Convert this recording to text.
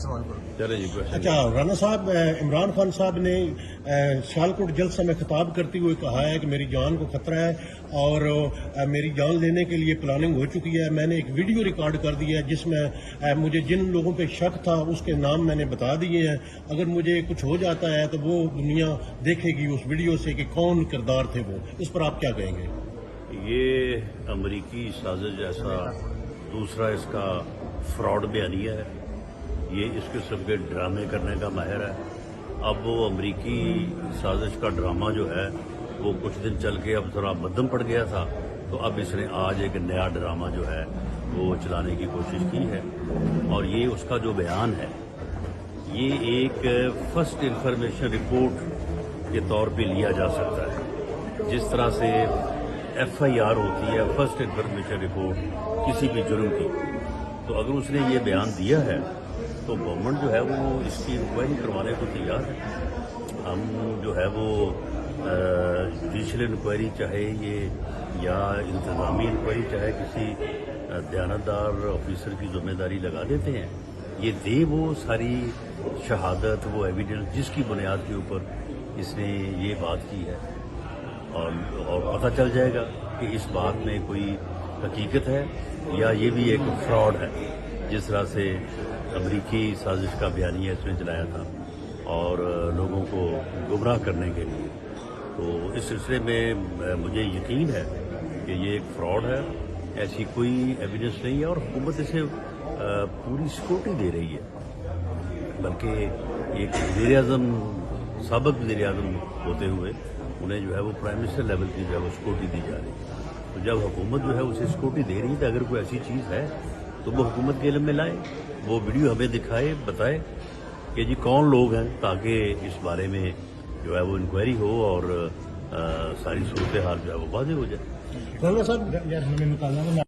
سوال کروں. چلے جی کوشچن. اچھا رانا صاحب، عمران خان صاحب نے سیالکوٹ جلسہ میں خطاب کرتے ہوئے کہا ہے کہ میری جان کو خطرہ ہے اور میری جان لینے کے لیے پلاننگ ہو چکی ہے. میں نے ایک ویڈیو ریکارڈ کر دی ہے جس میں مجھے جن لوگوں پہ شک تھا اس کے نام میں نے بتا دیے ہیں. اگر مجھے کچھ ہو جاتا ہے تو وہ دنیا دیکھے گی اس ویڈیو سے کہ کون کردار تھے وہ. اس پر آپ کیا کہیں گے؟ یہ امریکی سازش جیسا دوسرا اس کا فراڈ بیانیہ ہے. یہ اس قسم کے ڈرامے کرنے کا ماہر ہے. اب وہ امریکی سازش کا ڈرامہ جو ہے وہ کچھ دن چل کے اب تھوڑا مدھم پڑ گیا تھا، تو اب اس نے آج ایک نیا ڈرامہ جو ہے وہ چلانے کی کوشش کی ہے. اور یہ اس کا جو بیان ہے یہ ایک فرسٹ انفارمیشن رپورٹ کے طور پہ لیا جا سکتا ہے. جس طرح سے ایف آئی آر ہوتی ہے فرسٹ انفارمیشن رپورٹ کسی بھی جرم کی، تو اگر اس نے یہ بیان دیا ہے تو گورنمنٹ جو ہے وہ اس کی انکوائری کروانے کو تیار ہے. ہم جو ہے وہ جوڈیشل انکوائری چاہے یہ یا انتظامی انکوائری چاہے کسی دیانتدار آفیسر کی ذمہ داری لگا دیتے ہیں. یہ دے وہ ساری شہادت، وہ ایویڈنس جس کی بنیاد کے اوپر اس نے یہ بات کی ہے، اور پتہ چل جائے گا کہ اس بات میں کوئی حقیقت ہے یا یہ بھی ایک فراڈ ہے. جس طرح سے امریکی سازش کا بیانیہ اس نے چلایا تھا اور لوگوں کو گمراہ کرنے کے لیے. تو اس سلسلے میں مجھے یقین ہے کہ یہ ایک فراڈ ہے. ایسی کوئی ایویڈنس نہیں ہے اور حکومت اسے پوری سیکورٹی دے رہی ہے. بلکہ ایک وزیر اعظم، سابق وزیر اعظم ہوتے ہوئے انہیں جو ہے وہ پرائم منسٹر لیول کی جو ہے وہ سیکورٹی دی جا رہی ہے. تو جب حکومت جو ہے اسے سیکورٹی دے رہی ہے تو اگر کوئی ایسی چیز ہے تو وہ حکومت کے علم میں لائے، وہ ویڈیو ہمیں دکھائے، بتائے کہ جی کون لوگ ہیں، تاکہ اس بارے میں جو ہے وہ انکوائری ہو اور ساری صورتحال جو ہے وہ واضح ہو جائے. رانا صاحب